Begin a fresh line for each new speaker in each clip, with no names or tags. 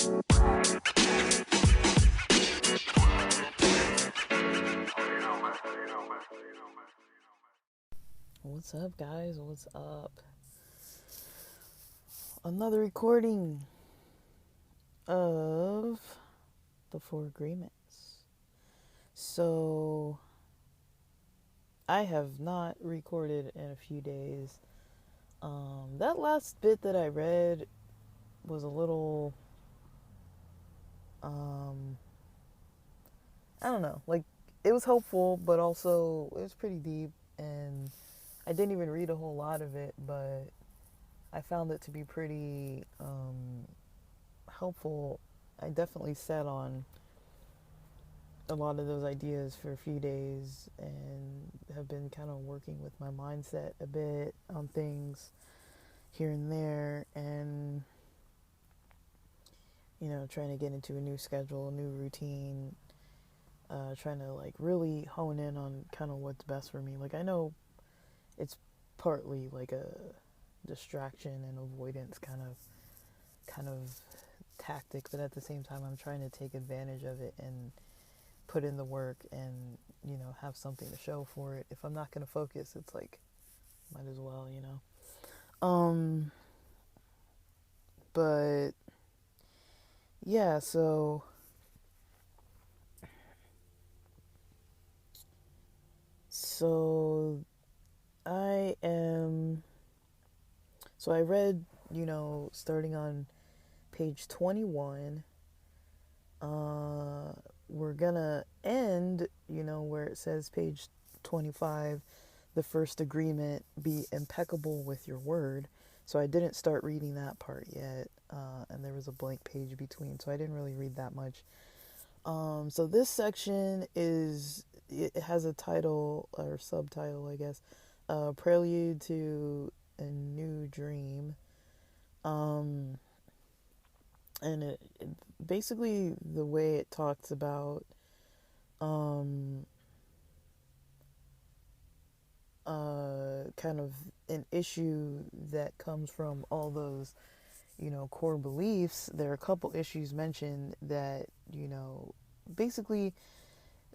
What's up, guys? What's up? Another recording of the Four Agreements. So, I have not recorded in a few days. That last bit that I read was a little, I don't know, like, it was helpful, but also it was pretty deep, and I didn't even read a whole lot of it, but I found it to be pretty helpful. I definitely sat on a lot of those ideas for a few days and have been kind of working with my mindset a bit on things here and there, and trying to get into a new schedule, a new routine, trying to like really hone in on kind of what's best for me. Like, I know it's partly like a distraction and avoidance kind of tactic, but at the same time I'm trying to take advantage of it and put in the work and have something to show for it. If I'm not going to focus, it's like might as well. But yeah, so I am so I read, starting on page 21. We're gonna end, where it says page 25, the first agreement, be impeccable with your word. So I didn't start reading that part yet, and there was a blank page between, so I didn't really read that much. So this section it has a title or subtitle, I guess, Prelude to a New Dream. And it basically, the way it talks about kind of an issue that comes from all those core beliefs. There are a couple issues mentioned that basically,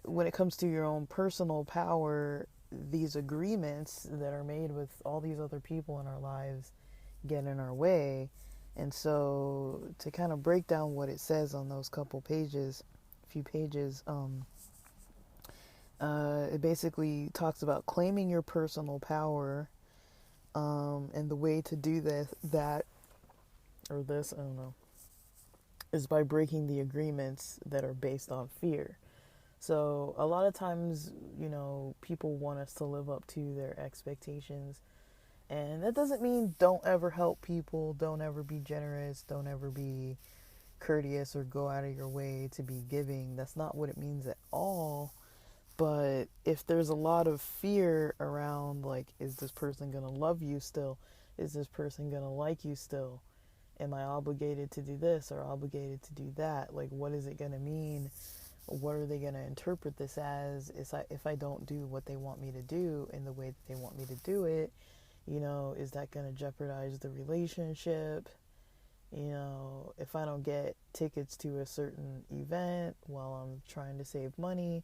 when it comes to your own personal power, these agreements that are made with all these other people in our lives get in our way. And so, to kind of break down what it says on those few pages, it basically talks about claiming your personal power, and the way to do this, I don't know, is by breaking the agreements that are based on fear. So a lot of times, people want us to live up to their expectations. And that doesn't mean don't ever help people, don't ever be generous, don't ever be courteous or go out of your way to be giving. That's not what it means at all. But if there's a lot of fear around, like, is this person going to love you still? Is this person going to like you still? Am I obligated to do this or obligated to do that? Like, what is it going to mean? What are they going to interpret this as? If I don't do what they want me to do in the way that they want me to do it, is that going to jeopardize the relationship? If I don't get tickets to a certain event while I'm trying to save money,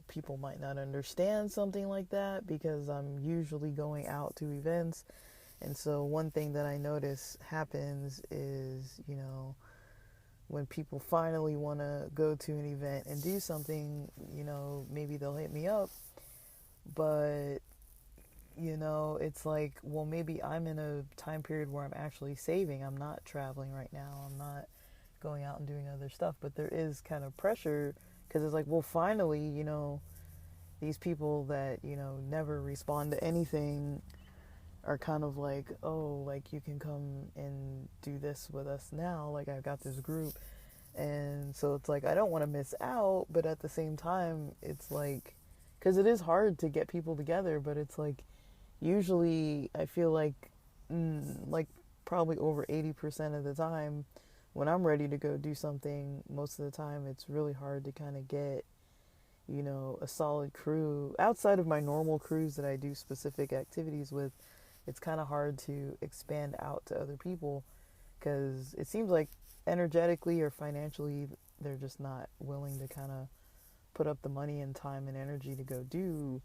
people might not understand something like that because I'm usually going out to events. And so one thing that I notice happens is, when people finally want to go to an event and do something, maybe they'll hit me up. But, it's like, well, maybe I'm in a time period where I'm actually saving. I'm not traveling right now. I'm not going out and doing other stuff. But there is kind of pressure because it's like, well, finally, these people that, never respond to anything are kind of like, oh, like, you can come and do this with us now. Like, I've got this group. And so it's like, I don't want to miss out, but at the same time, it's like, because it is hard to get people together, but it's like, usually I feel like probably over 80% of the time, when I'm ready to go do something, most of the time it's really hard to kind of get, a solid crew. Outside of my normal crews that I do specific activities with, it's kind of hard to expand out to other people because it seems like energetically or financially, they're just not willing to kind of put up the money and time and energy to go do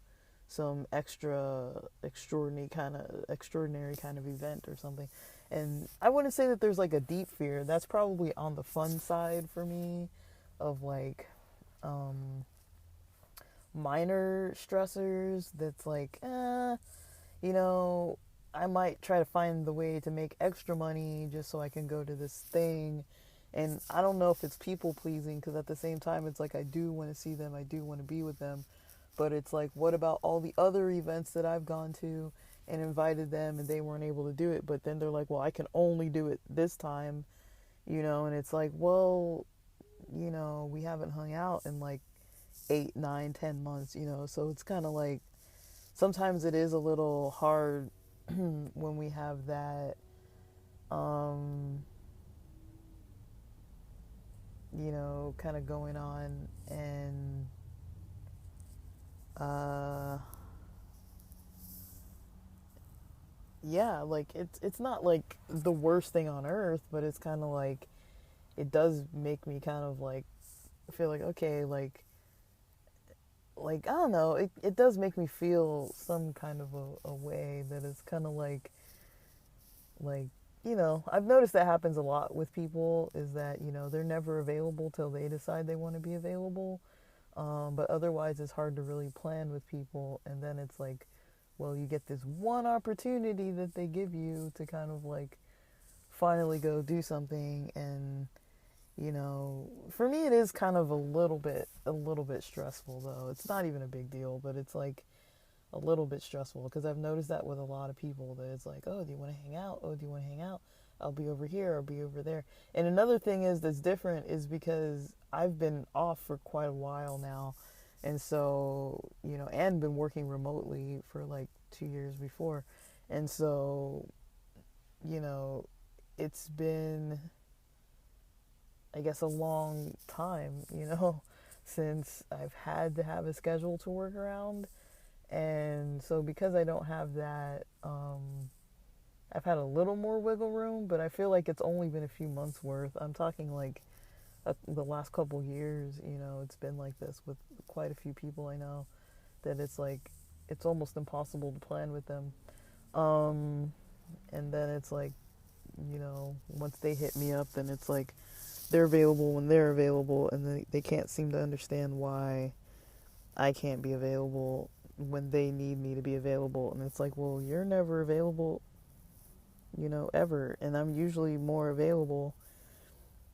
some extraordinary kind of event or something. And I wouldn't say that there's like a deep fear. That's probably on the fun side for me of like minor stressors that's like you know, I might try to find the way to make extra money just so I can go to this thing. And I don't know if it's people pleasing, because at the same time, it's like I do want to see them, I do want to be with them. But it's like, what about all the other events that I've gone to and invited them and they weren't able to do it? But then they're like, well, I can only do it this time, you know? And it's like, well, you know, we haven't hung out in like 8, 9, 10 months, you know? So it's kind of like, sometimes it is a little hard when we have that, you know, kind of going on. And yeah, like it's not like the worst thing on earth, but it's kind of like it does make me kind of like feel like, okay, like I don't know, it does make me feel some kind of a way that is kind of like, you know, I've noticed that happens a lot with people, is that, you know, they're never available till they decide they want to be available. But otherwise it's hard to really plan with people. And then it's like, well, you get this one opportunity that they give you to kind of like finally go do something. And you know, for me it is kind of a little bit stressful, though. It's not even a big deal, but it's like a little bit stressful, because I've noticed that with a lot of people, that it's like, oh, do you want to hang out? Oh, do you want to hang out? I'll be over here, I'll be over there. And another thing is that's different is because I've been off for quite a while now. And so, you know, and been working remotely for like 2 years before. And so, you know, it's been, I guess, a long time, you know, since I've had to have a schedule to work around. And so because I don't have that, I've had a little more wiggle room, but I feel like it's only been a few months worth. I'm talking like the last couple years, you know, it's been like this with quite a few people I know, that it's like it's almost impossible to plan with them. Um, and then it's like, you know, once they hit me up, then it's like they're available when they're available, and they can't seem to understand why I can't be available when they need me to be available. And it's like, well, you're never available, you know, ever, and I'm usually more available.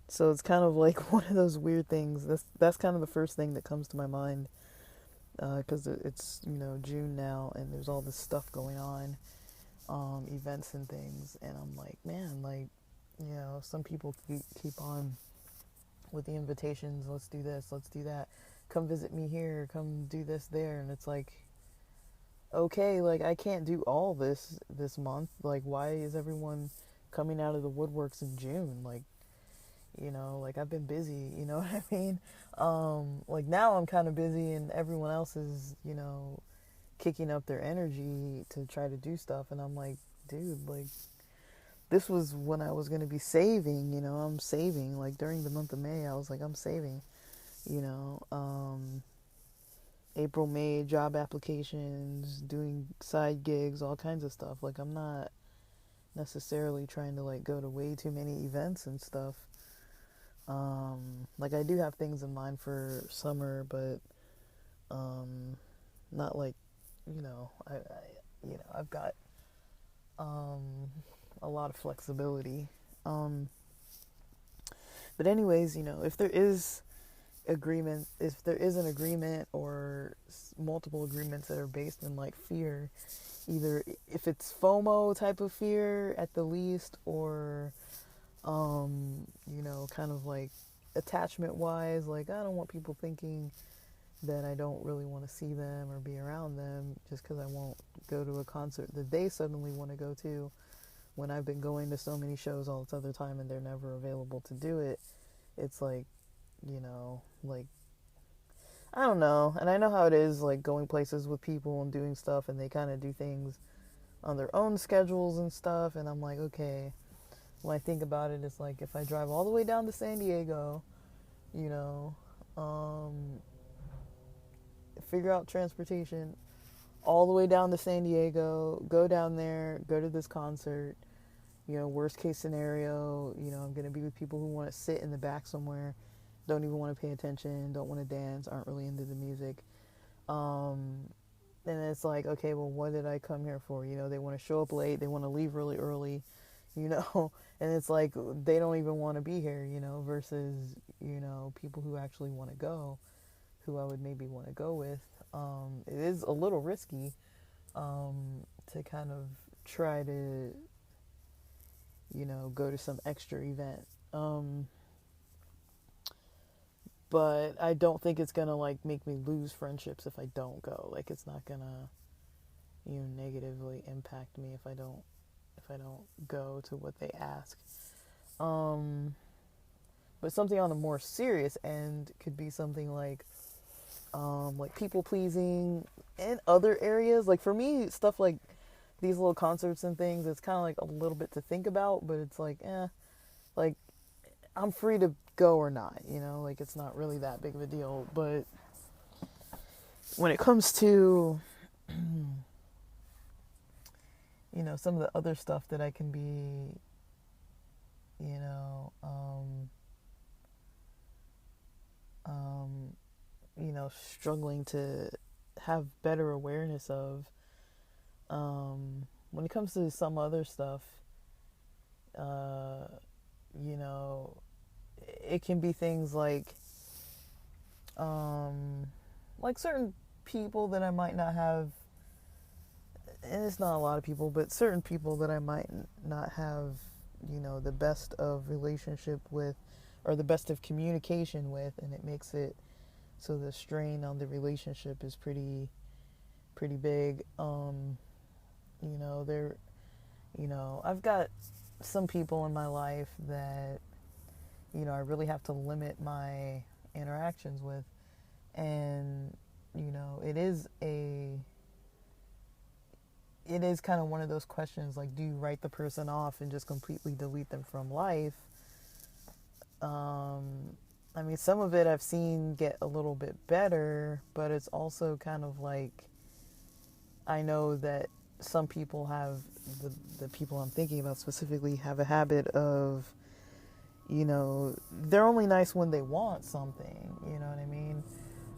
So it's kind of like one of those weird things. That's kind of the first thing that comes to my mind, because it's, you know, June now, and there's all this stuff going on, events and things, and I'm like, man, like, you know, some people keep on with the invitations. Let's do this, let's do that, come visit me here, come do this there. And it's like, okay, like I can't do all this month. Like, why is everyone coming out of the woodworks in June? Like, you know, like I've been busy, you know what I mean? Like now I'm kind of busy, and everyone else is, you know, kicking up their energy to try to do stuff. And I'm like, dude, like this was when I was going to be saving, you know, I'm saving. Like during the month of May, I was like, I'm saving, you know, April, May, job applications, doing side gigs, all kinds of stuff. Like I'm not necessarily trying to like go to way too many events and stuff. Like I do have things in mind for summer, but not like, you know, I've got a lot of flexibility. But anyways, you know, if there is an agreement or multiple agreements that are based in like fear, either if it's FOMO type of fear at the least, or you know, kind of like attachment wise, like I don't want people thinking that I don't really want to see them or be around them just because I won't go to a concert that they suddenly want to go to, when I've been going to so many shows all this other time and they're never available to do it. It's like, you know, like I don't know. And I know how it is, like going places with people and doing stuff, and they kind of do things on their own schedules and stuff, and I'm like, okay, when I think about it, it's like if I drive all the way down to San Diego, you know, um, figure out transportation all the way down to San Diego, go down there, go to this concert. You know, worst case scenario, you know, I'm going to be with people who want to sit in the back somewhere, don't even want to pay attention, don't want to dance, aren't really into the music. Um, and it's like, okay, well, what did I come here for? You know, they want to show up late, they want to leave really early, you know, and it's like they don't even want to be here, you know, versus, you know, people who actually want to go, who I would maybe want to go with. It is a little risky to kind of try to, you know, go to some extra event. But I don't think it's gonna like make me lose friendships if I don't go. Like it's not gonna, you know, negatively impact me if I don't go to what they ask. Um, but something on a more serious end could be something like people pleasing in other areas. Like for me, stuff like these little concerts and things, it's kind of like a little bit to think about, but it's like, like I'm free to go or not, you know, like it's not really that big of a deal. But when it comes to, you know, some of the other stuff that I can be, you know, you know, struggling to have better awareness of, when it comes to some other stuff, uh, you know, it can be things like certain people that I might not have, and it's not a lot of people, but certain people that I might not have, you know, the best of relationship with or the best of communication with, and it makes it so the strain on the relationship is pretty big. You know, you know, I've got some people in my life that, you know, I really have to limit my interactions with. And, you know, it is kind of one of those questions like, do you write the person off and just completely delete them from life? I mean, some of it I've seen get a little bit better, but it's also kind of like, I know that some people have, the people I'm thinking about specifically have a habit of, you know, they're only nice when they want something, you know what I mean?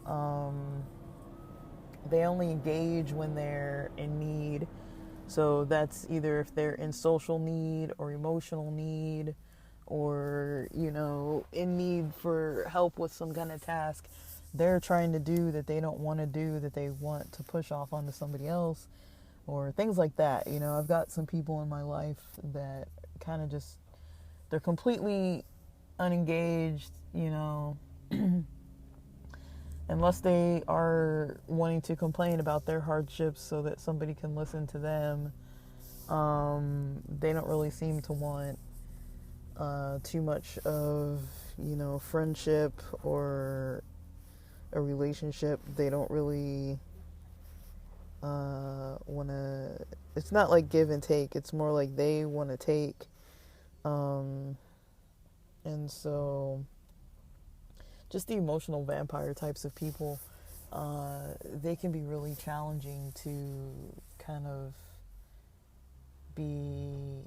Um, they only engage when they're in need. So that's either if they're in social need or emotional need or, you know, in need for help with some kind of task they're trying to do that they don't want to do, that they want to push off onto somebody else or things like that. You know, I've got some people in my life that kind of just, they're completely unengaged, you know, unless they are wanting to complain about their hardships so that somebody can listen to them. They don't really seem to want too much of, you know, friendship or a relationship. They don't really want to. It's not like give and take. It's more like they want to take. Um, and so, just the emotional vampire types of people, they can be really challenging to kind of be,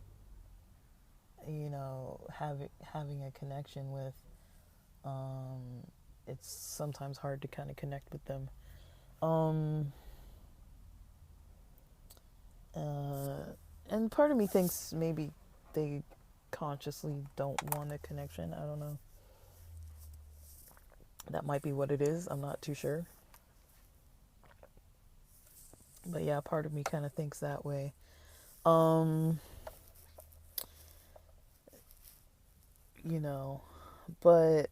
you know, having a connection with. It's sometimes hard to kind of connect with them. Um, and part of me thinks maybe they consciously don't want a connection. I don't know. That might be what it is. I'm not too sure. But yeah, part of me kind of thinks that way. Um, you know, but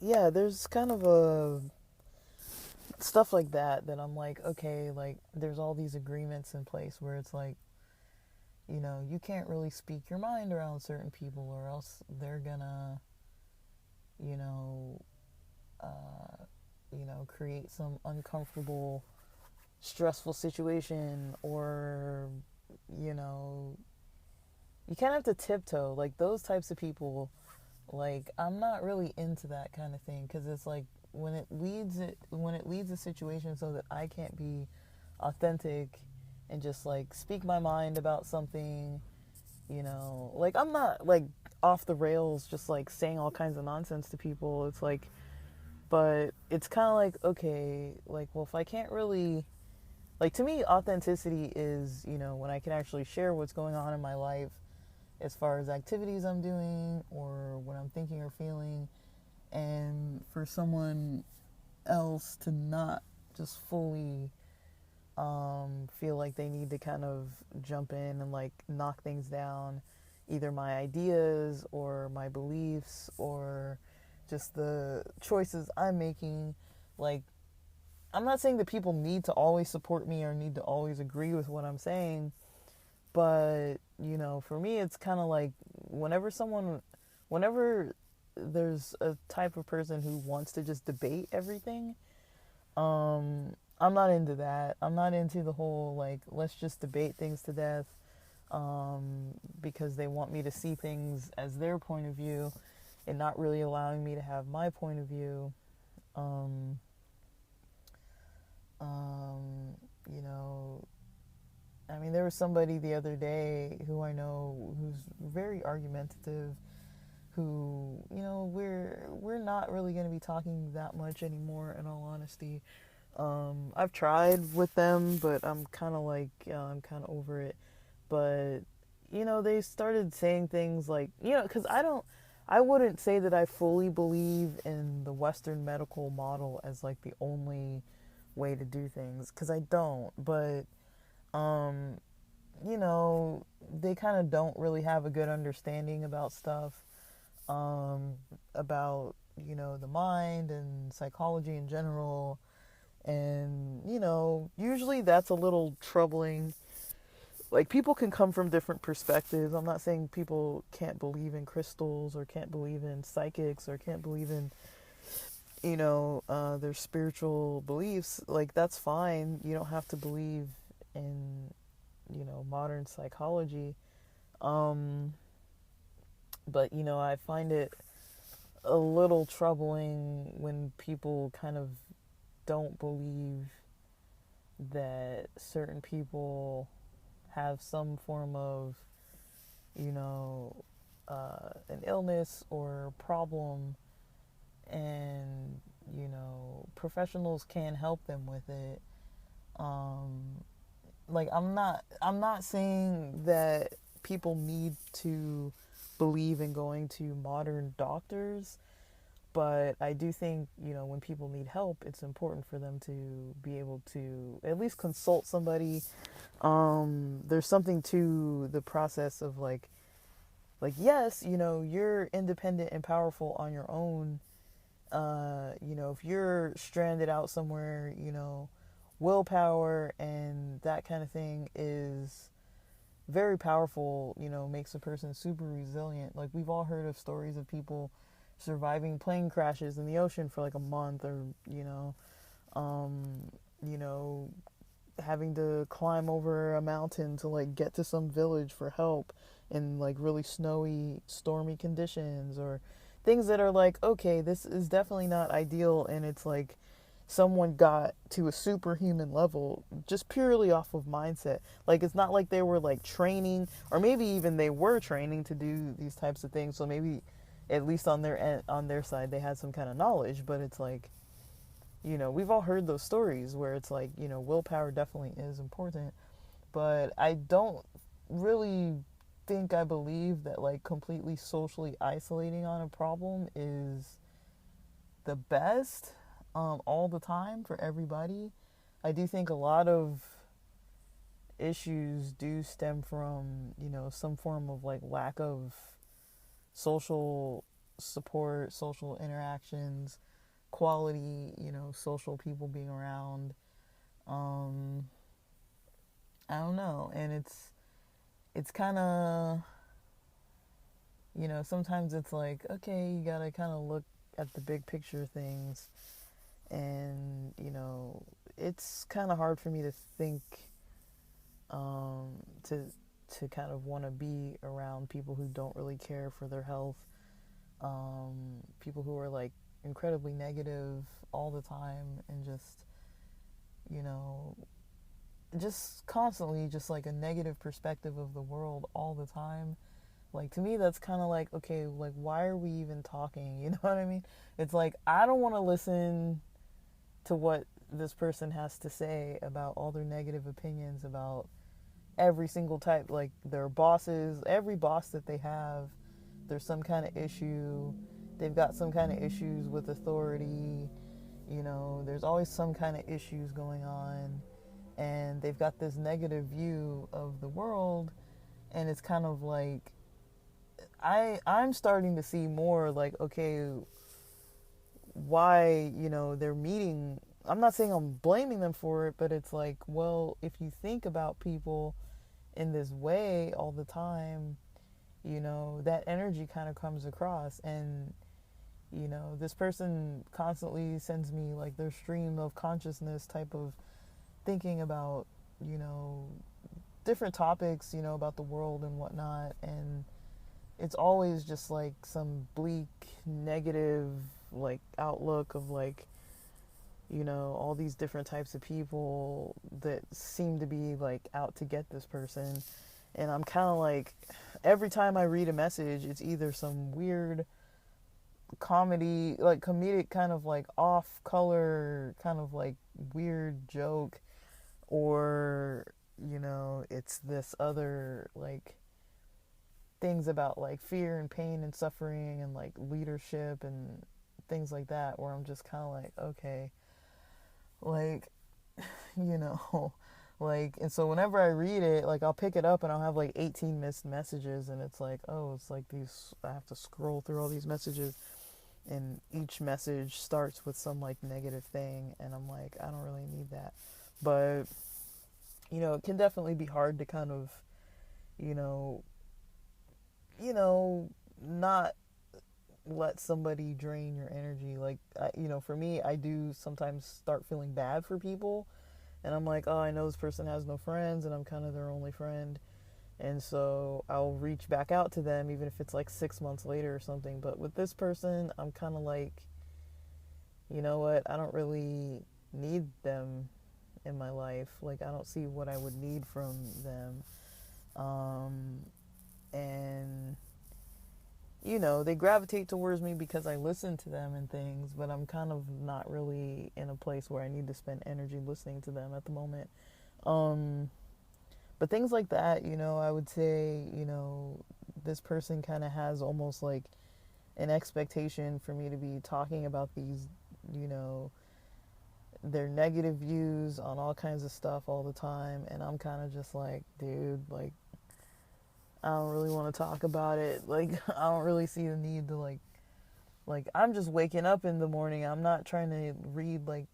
yeah, there's kind of a stuff like that I'm like, okay, like there's all these agreements in place where it's like, you know, you can't really speak your mind around certain people or else they're gonna, you know, create some uncomfortable, stressful situation or, you know, you kind of have to tiptoe. Like those types of people, like I'm not really into that kind of thing because it's like when it leads a situation so that I can't be authentic and just like speak my mind about something, like I'm not like off the rails just like saying all kinds of nonsense to people. It's like, but it's kind of like, okay, like, well, if I can't really, like, to me authenticity is, when I can actually share what's going on in my life as far as activities I'm doing or what I'm thinking or feeling, and for someone else to not just fully feel like they need to kind of jump in and like knock things down, either my ideas or my beliefs or just the choices I'm making. Like, I'm not saying that people need to always support me or need to always agree with what I'm saying, but for me, it's kind of like whenever there's a type of person who wants to just debate everything, I'm not into that. I'm not into the whole like let's just debate things to death, because they want me to see things as their point of view and not really allowing me to have my point of view. Um, you know, I mean, there was somebody the other day who I know who's very argumentative. Who, we're not really going to be talking that much anymore. In all honesty, I've tried with them, but I'm kind of like, I'm kind of over it. But they started saying things like, because I wouldn't say that I fully believe in the Western medical model as like the only way to do things, because I don't. But um, they kind of don't really have a good understanding about stuff, um, about the mind and psychology in general, and usually that's a little troubling. Like, people can come from different perspectives. I'm not saying people can't believe in crystals or can't believe in psychics or can't believe in their spiritual beliefs. Like, that's fine. You don't have to believe in modern psychology. um but I find it a little troubling when people kind of don't believe that certain people have some form of, an illness or problem, and, professionals can help them with it. Um, like, I'm not saying that people need to believe in going to modern doctors, but I do think, when people need help, it's important for them to be able to at least consult somebody. There's something to the process of yes, you're independent and powerful on your own. If you're stranded out somewhere, willpower and that kind of thing is very powerful, makes a person super resilient. Like, we've all heard of stories of people surviving plane crashes in the ocean for like a month, or, um, you know, having to climb over a mountain to like get to some village for help in like really snowy, stormy conditions, or things that are like, okay, this is definitely not ideal, and it's like someone got to a superhuman level just purely off of mindset. Like, it's not like they were like training, or maybe even they were training to do these types of things, so maybe at least on their side they had some kind of knowledge. But it's like, we've all heard those stories where it's like, willpower definitely is important, but I don't really think I believe that like completely socially isolating on a problem is the best, all the time for everybody. I do think a lot of issues do stem from, some form of like lack of social support, social interactions, quality, social people being around. Um, I don't know, and it's kind of, sometimes it's like, okay, you gotta kind of look at the big picture things, and it's kind of hard for me to think, to to kind of want to be around people who don't really care for their health, people who are like incredibly negative all the time, and just, you know, just constantly just like a negative perspective of the world all the time. Like, to me, that's kind of like, okay, like, why are we even talking? You know what I mean? It's like, I don't want to listen to what this person has to say about all their negative opinions about every single type, like their bosses, every boss that they have, there's some kind of issue. They've got some kind of issues with authority. You know, there's always some kind of issues going on. And they've got this negative view of the world. And it's kind of like, I'm starting to see more like, okay, why, you know, they're meeting. I'm not saying I'm blaming them for it, but it's like, well, if you think about people in this way all the time, you know, that energy kind of comes across. And, you know, this person constantly sends me like their stream of consciousness type of thinking about, you know, different topics, you know, about the world and whatnot. And it's always just like some bleak, negative, like outlook of like, you know, all these different types of people that seem to be like out to get this person. And I'm kind of like, every time I read a message, it's either some weird comedy, like comedic kind of like off color, kind of like weird joke, or, you know, it's this other like things about like fear and pain and suffering and like leadership and things like that, where I'm just kind of like, okay, like, you know, like, and so whenever I read it, like, I'll pick it up and I'll have like 18 missed messages, and it's like, oh, it's like these, I have to scroll through all these messages, and each message starts with some like negative thing, and I'm like, I don't really need that. But, you know, it can definitely be hard to kind of, you know, not let somebody drain your energy. Like, you know, for me, I do sometimes start feeling bad for people, and I'm like, oh, I know this person has no friends, and I'm kind of their only friend, and so I'll reach back out to them, even if it's like 6 months later or something. But with this person, I'm kind of like, you know what, I don't really need them in my life. Like, I don't see what I would need from them. And you know, they gravitate towards me because I listen to them and things, but I'm kind of not really in a place where I need to spend energy listening to them at the moment. But things like that, you know, I would say, you know, this person kind of has almost like an expectation for me to be talking about these, you know, their negative views on all kinds of stuff all the time. And I'm kind of just like, dude, like, I don't really want to talk about it. Like, I don't really see the need to like, I'm just waking up in the morning. I'm not trying to read like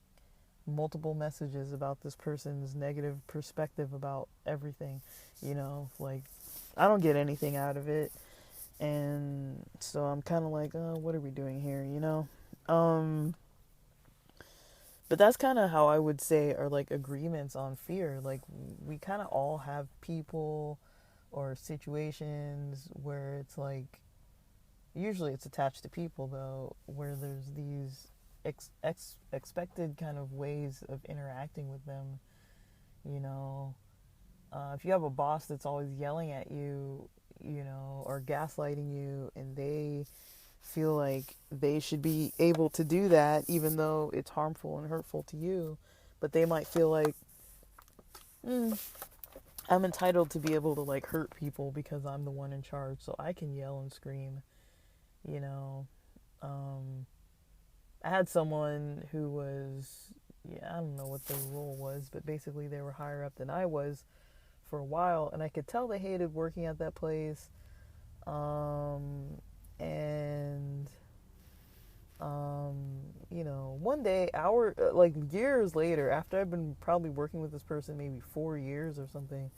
multiple messages about this person's negative perspective about everything, you know, like, I don't get anything out of it. And so I'm kind of like, oh, what are we doing here, you know? But that's kind of how I would say are like agreements on fear. Like, we kind of all have people or situations where it's like, usually it's attached to people though, where there's these expected kind of ways of interacting with them, you know. If you have a boss that's always yelling at you, you know, or gaslighting you, and they feel like they should be able to do that even though it's harmful and hurtful to you, but they might feel like, I'm entitled to be able to like hurt people because I'm the one in charge, so I can yell and scream, you know. I had someone who was, yeah, I don't know what their role was, but basically they were higher up than I was for a while, and I could tell they hated working at that place. And you know, one day, like years later, after I've been probably working with this person maybe 4 years or something,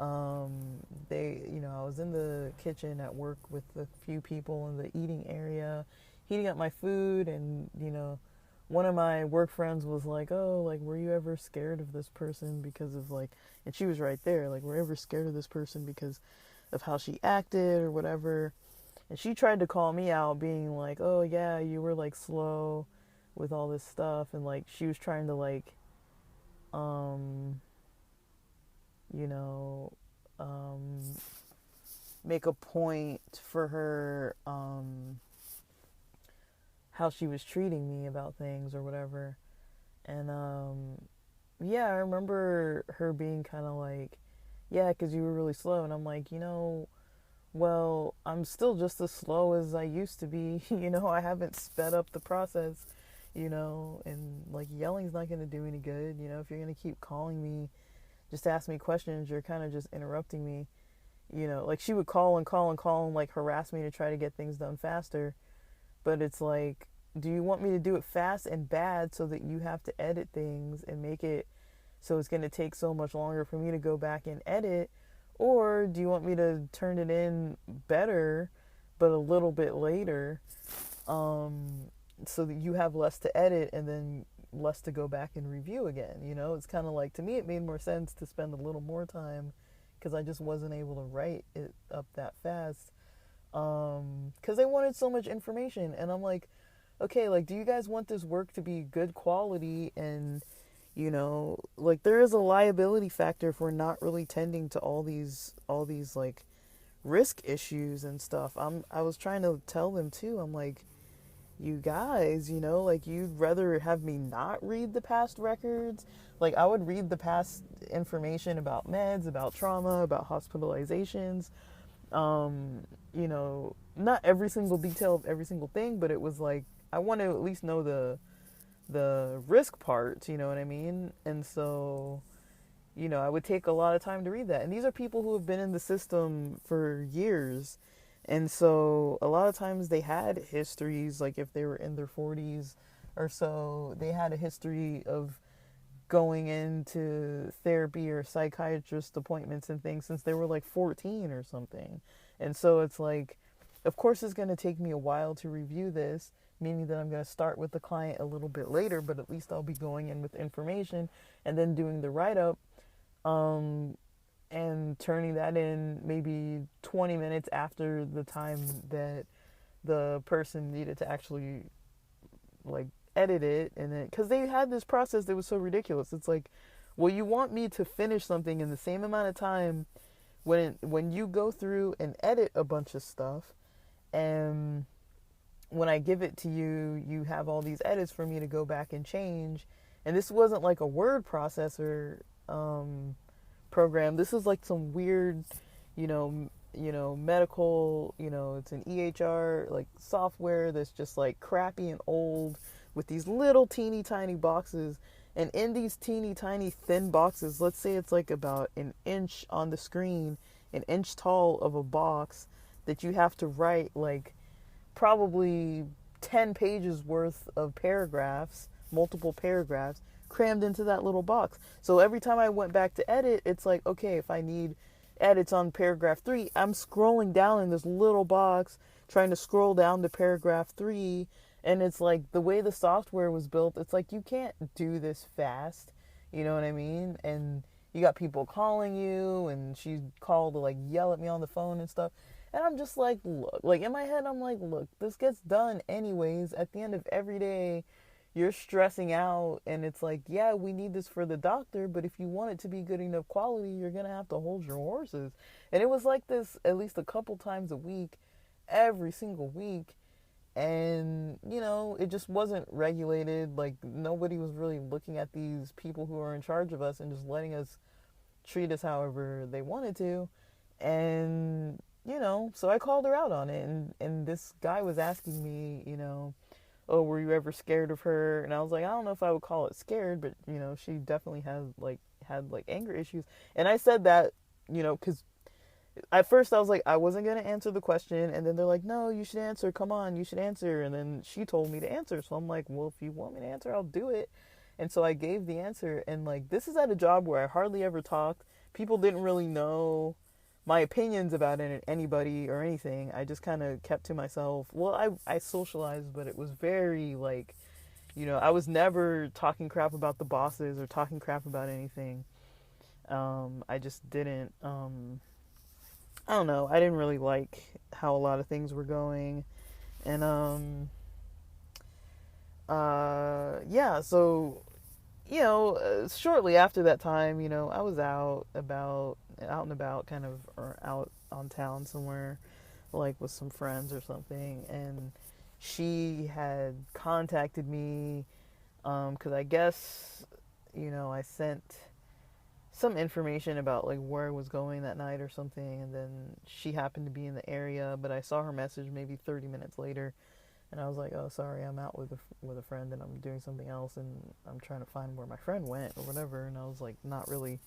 you know, I was in the kitchen at work with a few people in the eating area, heating up my food, and, you know, one of my work friends was like, oh, like, were you ever scared of this person because of like, and she was right there, like, were you ever scared of this person because of how she acted or whatever? And she tried to call me out, being like, oh, yeah, you were like slow with all this stuff. And like, she was trying to like, um, you know, um, make a point for her, how she was treating me about things or whatever. And yeah, I remember her being kind of like, yeah, because you were really slow. And I'm like, well, I'm still just as slow as I used to be. I haven't sped up the process, and like yelling's not going to do any good. If you're going to keep calling me, just ask me questions, you're kind of just interrupting me. Like she would call and call and call and like harass me to try to get things done faster. But it's like, do you want me to do it fast and bad so that you have to edit things and make it so it's going to take so much longer for me to go back and edit? Or do you want me to turn it in better, but a little bit later, so that you have less to edit and then less to go back and review again? It's kind of like, to me, it made more sense to spend a little more time because I just wasn't able to write it up that fast. Because they wanted so much information. And I'm like, okay, like, do you guys want this work to be good quality? And like, there is a liability factor if we're not really tending to all these like risk issues and stuff. I was trying to tell them too. I'm like, you guys, like, you'd rather have me not read the past records. Like, I would read the past information about meds, about trauma, about hospitalizations. Not every single detail of every single thing, but it was like, I want to at least know the risk parts, you know what I mean? And so, I would take a lot of time to read that. And these are people who have been in the system for years. And so a lot of times they had histories, like if they were in their 40s or so, they had a history of going into therapy or psychiatrist appointments and things since they were like 14 or something. And so it's like, of course it's going to take me a while to review this, meaning that I'm going to start with the client a little bit later, but at least I'll be going in with information and then doing the write-up, and turning that in maybe 20 minutes after the time that the person needed to actually like edit it. And then, because they had this process that was so ridiculous, it's like, well, you want me to finish something in the same amount of time when you go through and edit a bunch of stuff, and when I give it to you, you have all these edits for me to go back and change. And this wasn't like a word processor program. This is like some weird, medical, it's an EHR like software that's just like crappy and old with these little teeny tiny boxes. And in these teeny tiny thin boxes, let's say it's like about an inch on the screen, an inch tall of a box, that you have to write like probably 10 pages worth of paragraphs, multiple paragraphs, crammed into that little box. So every time I went back to edit, it's like, okay, if I need edits on paragraph 3, I'm scrolling down in this little box, trying to scroll down to paragraph 3. And it's like, the way the software was built, it's like, you can't do this fast. You know what I mean? And you got people calling you, and she called to like yell at me on the phone and stuff. And I'm just like, look, like in my head, I'm like, look, this gets done anyways. At the end of every day, you're stressing out, and it's like, yeah, we need this for the doctor, but if you want it to be good enough quality, you're going to have to hold your horses. And it was like this at least a couple times a week, every single week. And, it just wasn't regulated. Like, nobody was really looking at these people who are in charge of us and just letting us treat us however they wanted to. And, so I called her out on it. And this guy was asking me, oh, were you ever scared of her? And I was like, I don't know if I would call it scared, but, she definitely had anger issues. And I said that, because at first I was like, I wasn't going to answer the question. And then they're like, no, you should answer. Come on, you should answer. And then she told me to answer. So I'm like, well, if you want me to answer, I'll do it. And so I gave the answer. And like, this is at a job where I hardly ever talked. People didn't really know my opinions about anybody or anything. I just kind of kept to myself. Well, I socialized, but it was very like, I was never talking crap about the bosses or talking crap about anything. I just didn't, I don't know, I didn't really like how a lot of things were going. And, yeah, so, shortly after that time, I was out and about, kind of, or out on town somewhere, like with some friends or something. And she had contacted me, because I guess, I sent some information about like where I was going that night or something, and then she happened to be in the area, but I saw her message maybe 30 minutes later, and I was like, "Oh, sorry, I'm out with a friend and I'm doing something else, and I'm trying to find where my friend went or whatever." And I was like, not really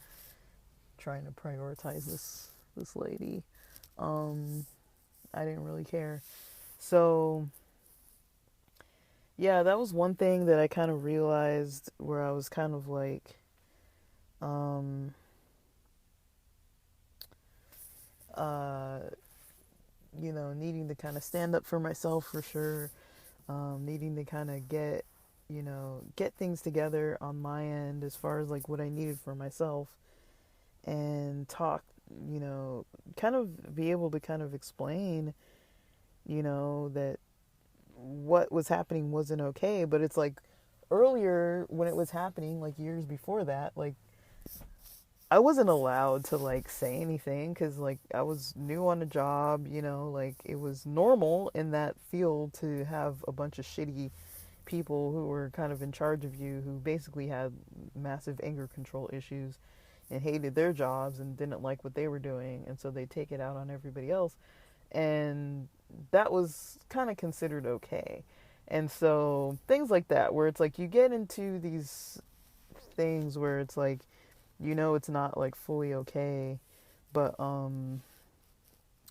trying to prioritize this lady. Um, I didn't really care. So yeah, that was one thing that I kind of realized, where I was kind of like, um, uh, needing to kind of stand up for myself for sure, needing to kind of get things together on my end as far as like what I needed for myself, and talk, kind of be able to kind of explain, that what was happening wasn't okay. But it's like earlier when it was happening, like years before that, like I wasn't allowed to like say anything because like I was new on the job, like it was normal in that field to have a bunch of shitty people who were kind of in charge of you, who basically had massive anger control issues and hated their jobs and didn't like what they were doing, and so they take it out on everybody else. And that was kind of considered okay. And so things like that, where it's like you get into these things where it's like, it's not like fully okay, but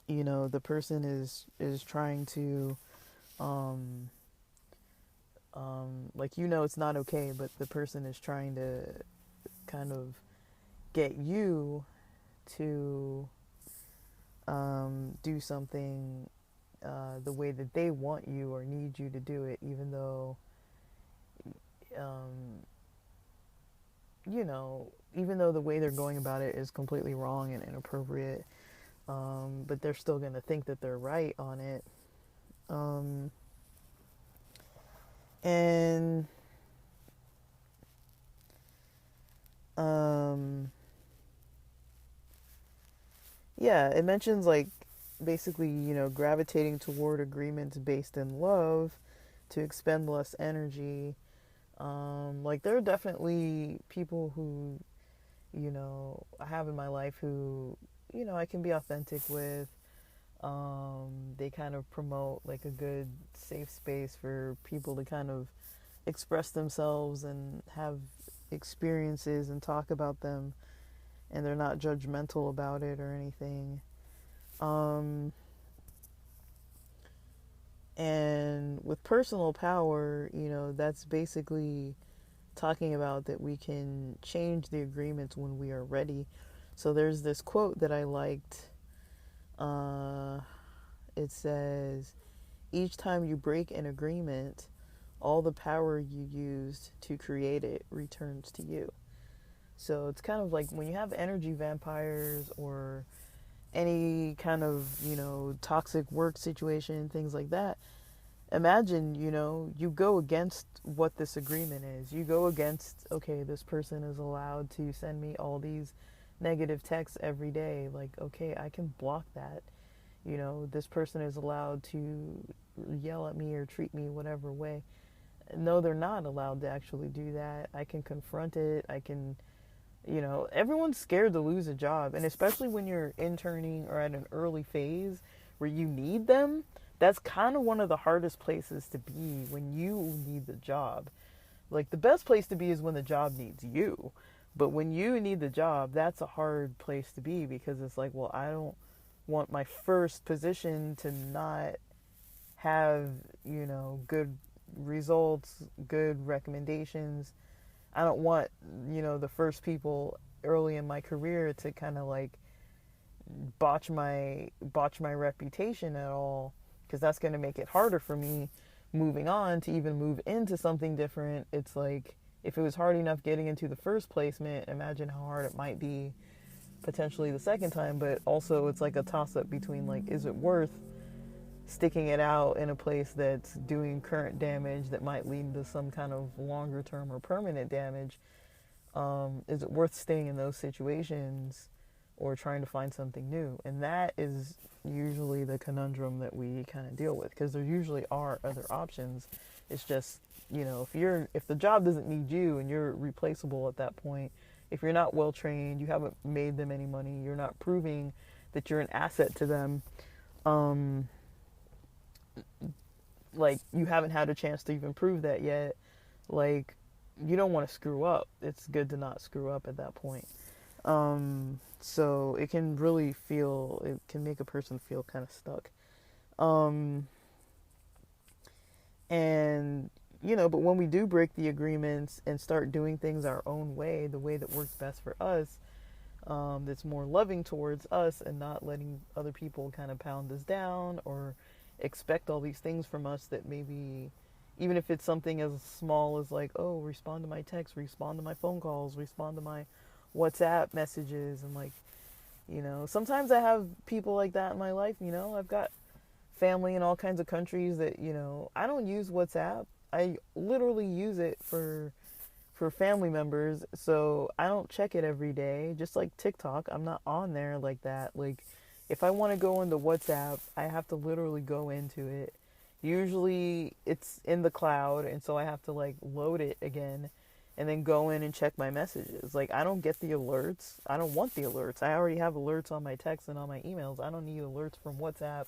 the person is trying to, um like, it's not okay, but the person is trying to kind of get you to do something the way that they want you or need you to do it, even though, um, even though the way they're going about it is completely wrong and inappropriate, but they're still going to think that they're right on it. Um, and yeah, it mentions like basically, gravitating toward agreements based in love to expend less energy. Like there are definitely people who, I have in my life who, I can be authentic with. They kind of promote like a good safe space for people to kind of express themselves and have experiences and talk about them, and they're not judgmental about it or anything. Um, and with personal power, that's basically talking about that we can change the agreements when we are ready. So there's this quote that I liked. It says, "Each time you break an agreement, all the power you used to create it returns to you." So it's kind of like when you have energy vampires or any kind of, toxic work situation, things like that. Imagine, you go against what this agreement is. You go against, okay, this person is allowed to send me all these negative texts every day. Like, okay, I can block that. This person is allowed to yell at me or treat me whatever way. No, they're not allowed to actually do that. I can confront it. I can, everyone's scared to lose a job. And especially when you're interning or at an early phase where you need them, that's kind of one of the hardest places to be when you need the job. Like the best place to be is when the job needs you. But when you need the job, that's a hard place to be, because it's like, well, I don't want my first position to not have, good results, good recommendations. I don't want, the first people early in my career to kind of like botch my reputation at all, because that's going to make it harder for me moving on to even move into something different, it's like, if it was hard enough getting into the first placement, imagine how hard it might be potentially the second time. But also, it's like a toss up between, like, is it worth sticking it out in a place that's doing current damage that might lead to some kind of longer term or permanent damage? Is it worth staying in those situations or trying to find something new? And that is usually the conundrum that we kind of deal with, because there usually are other options. It's just, if the job doesn't need you and you're replaceable at that point, if you're not well trained, you haven't made them any money, you're not proving that you're an asset to them, like, you haven't had a chance to even prove that yet, like, you don't want to screw up. It's good to not screw up at that point. So it can make a person feel kind of stuck. And, but when we do break the agreements and start doing things our own way, the way that works best for us, that's more loving towards us and not letting other people kind of pound us down or expect all these things from us that maybe, even if it's something as small as like, oh, respond to my text, respond to my phone calls, respond to my WhatsApp messages. And like, sometimes I have people like that in my life. I've got family in all kinds of countries that, I don't use WhatsApp. I literally use it for family members, so I don't check it every day. Just like TikTok, I'm not on there like that. Like, if I want to go into WhatsApp, I have to literally go into it. Usually it's in the cloud, and so I have to like load it again and then go in and check my messages. Like, I don't get the alerts. I don't want the alerts. I already have alerts on my texts and on my emails. I don't need alerts from WhatsApp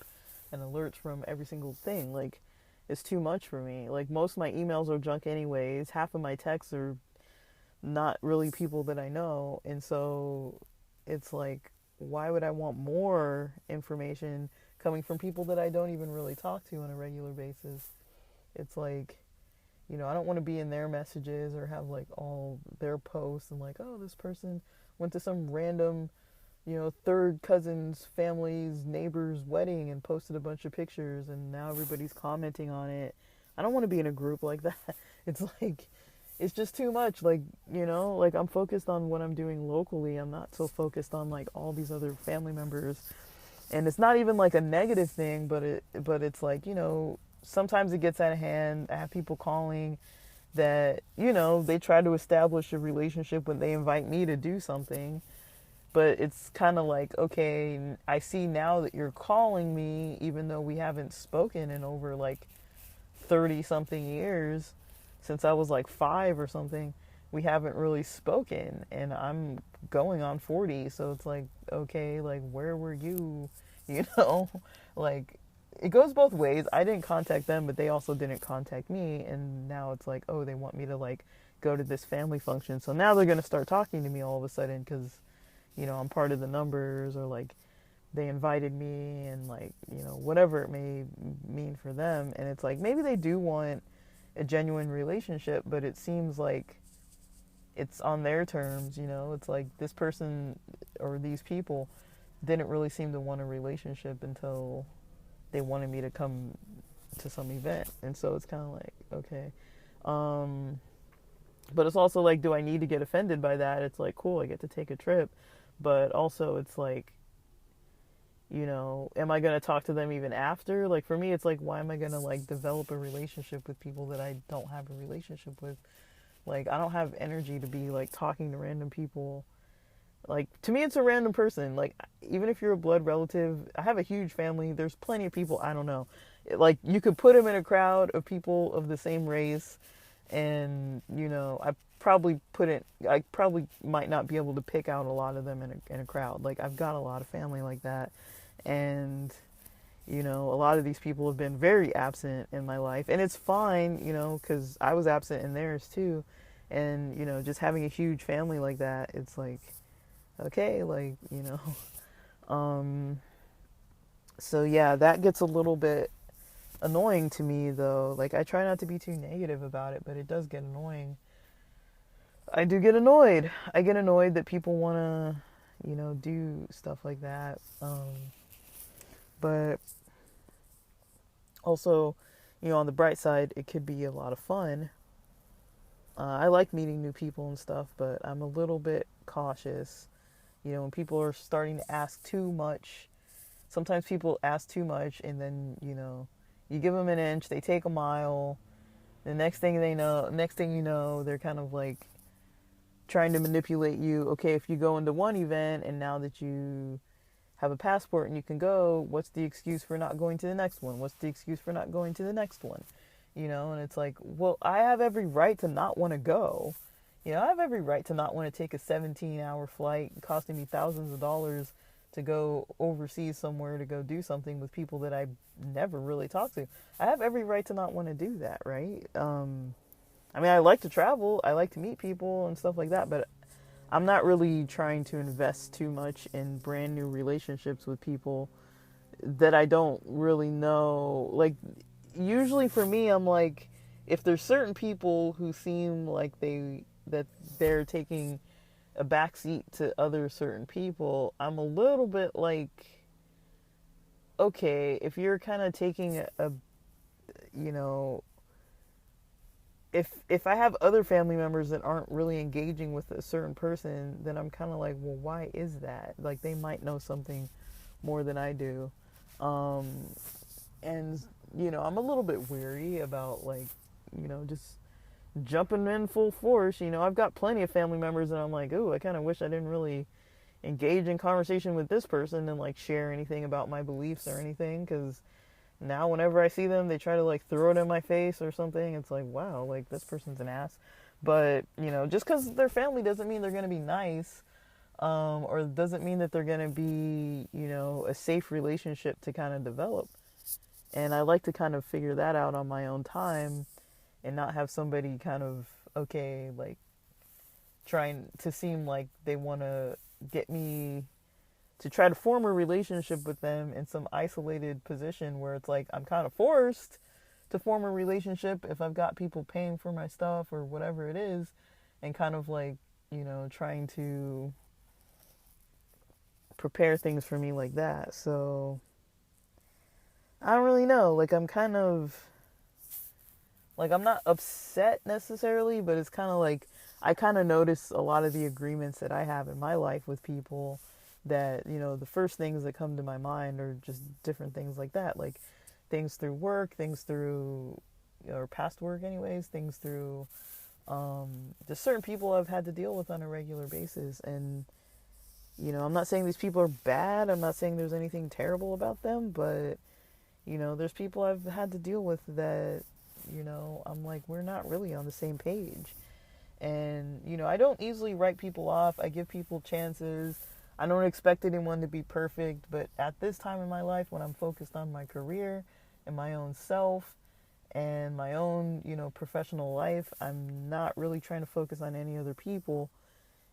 and alerts from every single thing. Like, it's too much for me. Like, most of my emails are junk anyways. Half of my texts are not really people that I know. And so it's like, why would I want more information coming from people that I don't even really talk to on a regular basis? It's like, I don't want to be in their messages or have like all their posts and like, oh, this person went to some random, third cousin's family's neighbor's wedding and posted a bunch of pictures and now everybody's commenting on it. I don't want to be in a group like that. It's like, it's just too much. Like, like, I'm focused on what I'm doing locally. I'm not so focused on like all these other family members. And it's not even like a negative thing, but it's like, sometimes it gets out of hand. I have people calling that, they try to establish a relationship when they invite me to do something. But it's kind of like, okay, I see now that you're calling me, even though we haven't spoken in over like 30 something years, since I was like 5 or something. We haven't really spoken, and I'm going on 40. So it's like, okay, like, where were you? Like, it goes both ways. I didn't contact them, but they also didn't contact me. And now it's like, oh, they want me to like go to this family function. So now they're going to start talking to me all of a sudden because, I'm part of the numbers, or like they invited me, and like, whatever it may mean for them. And it's like, maybe they do want a genuine relationship, but it seems like it's on their terms. It's like this person or these people didn't really seem to want a relationship until they wanted me to come to some event. And so it's kind of like, okay. But it's also like, do I need to get offended by that? It's like, cool, I get to take a trip. But also it's like, am I going to talk to them even after? Like, for me, it's like, why am I going to like develop a relationship with people that I don't have a relationship with? Like, I don't have energy to be like talking to random people. Like, to me, it's a random person. Like, even if you're a blood relative, I have a huge family. There's plenty of people I don't know. Like, you could put them in a crowd of people of the same race, and I probably might not be able to pick out a lot of them in a crowd. Like, I've got a lot of family like that, and a lot of these people have been very absent in my life, and it's fine, because I was absent in theirs too, and just having a huge family like that, it's like, okay, like, so yeah, that gets a little bit annoying to me though. Like, I try not to be too negative about it, but it does get annoying. I do get annoyed. I get annoyed that people want to, do stuff like that. But also, on the bright side, it could be a lot of fun. I like meeting new people and stuff, but I'm a little bit cautious. When people are starting to ask too much, sometimes people ask too much, and then, you give them an inch, they take a mile. The next thing you know, they're kind of like trying to manipulate you. Okay, if you go into one event and now that you have a passport and you can go, what's the excuse for not going to the next one? What's the excuse for not going to the next one? And it's like, well, I have every right to not want to go. I have every right to not want to take a 17-hour flight costing me thousands of dollars to go overseas somewhere to go do something with people that I never really talk to. I have every right to not want to do that, right? I mean, I like to travel, I like to meet people and stuff like that, but I'm not really trying to invest too much in brand new relationships with people that I don't really know. Like, usually for me, I'm like, if there's certain people who seem like they're taking a backseat to other certain people, I'm a little bit like, okay, if you're kind of taking you know, if I have other family members that aren't really engaging with a certain person, then I'm kind of like, well, why is that? Like, they might know something more than I do. Um, and, I'm a little bit weary about, like, just jumping in full force. I've got plenty of family members and I'm like, ooh, I kind of wish I didn't really engage in conversation with this person and, like, share anything about my beliefs or anything, because now whenever I see them, they try to, like, throw it in my face or something. It's like, wow, like, this person's an ass. But, just because they're family doesn't mean they're going to be nice, or doesn't mean that they're going to be, a safe relationship to kind of develop. And I like to kind of figure that out on my own time and not have somebody kind of, okay, like, trying to seem like they want to get me to try to form a relationship with them in some isolated position where it's like I'm kind of forced to form a relationship if I've got people paying for my stuff or whatever it is, and kind of like, trying to prepare things for me like that. So I don't really know. Like, I'm kind of like, I'm not upset necessarily, but it's kind of like I kind of notice a lot of the agreements that I have in my life with people that, the first things that come to my mind are just different things like that. Like, things through work, things through, or past work anyways, things through just certain people I've had to deal with on a regular basis. And, I'm not saying these people are bad. I'm not saying there's anything terrible about them, but, there's people I've had to deal with that, I'm like, we're not really on the same page. And, I don't easily write people off. I give people chances. I don't expect anyone to be perfect, but at this time in my life, when I'm focused on my career and my own self and my own, professional life, I'm not really trying to focus on any other people.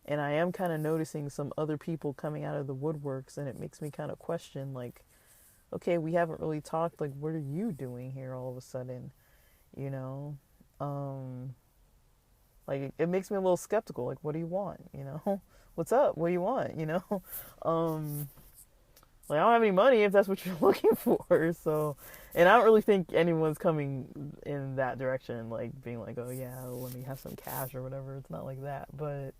And I am kind of noticing some other people coming out of the woodworks, and it makes me kind of question, like, okay, we haven't really talked. Like, what are you doing here all of a sudden? You know? Like, it makes me a little skeptical. Like, what do you want? What's up? What do you want? Like, I don't have any money if that's what you're looking for. So, and I don't really think anyone's coming in that direction, like being like, oh yeah, let me have some cash or whatever. It's not like that. But,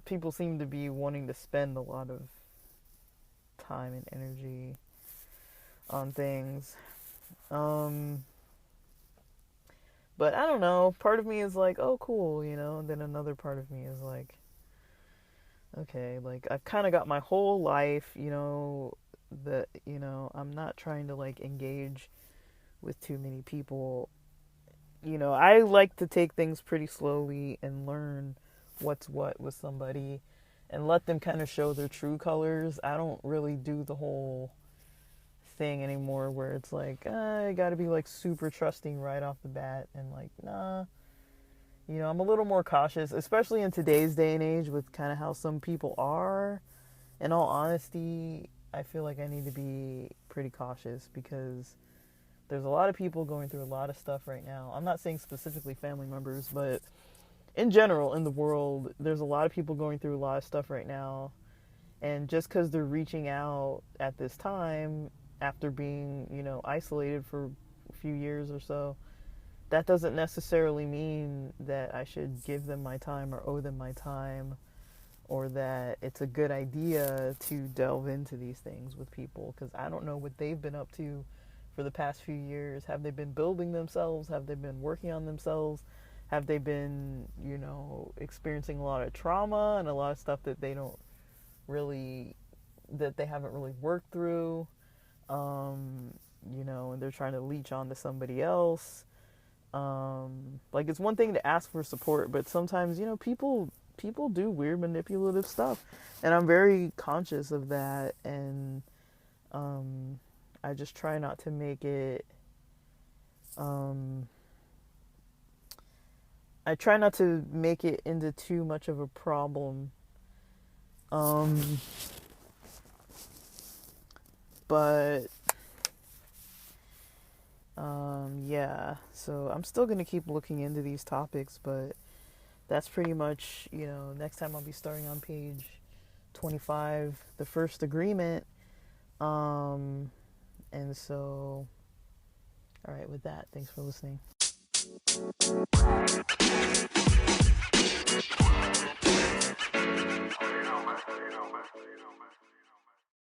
people seem to be wanting to spend a lot of time and energy on things. But I don't know. Part of me is like, oh, cool, And then another part of me is like, okay, like, I've kind of got my whole life, that, I'm not trying to, like, engage with too many people. I like to take things pretty slowly and learn what's what with somebody and let them kind of show their true colors. I don't really do the whole thing anymore where it's like, I gotta be, like, super trusting right off the bat, and, like, nah. I'm a little more cautious, especially in today's day and age with kind of how some people are. In all honesty, I feel like I need to be pretty cautious because there's a lot of people going through a lot of stuff right now. I'm not saying specifically family members, but in general, in the world, there's a lot of people going through a lot of stuff right now. And just because they're reaching out at this time after being, isolated for a few years or so, that doesn't necessarily mean that I should give them my time or owe them my time, or that it's a good idea to delve into these things with people, because I don't know what they've been up to for the past few years. Have they been building themselves? Have they been working on themselves? Have they been, experiencing a lot of trauma and a lot of stuff that they don't really, that they haven't really worked through? And they're trying to leech onto somebody else. Like, it's one thing to ask for support, but sometimes, people do weird manipulative stuff, and I'm very conscious of that, and I just try not to make it I try not to make it into too much of a problem. um but yeah, so I'm still going to keep looking into these topics, but that's pretty much, next time I'll be starting on page 25, the first agreement. And so, all right, with that, thanks for listening.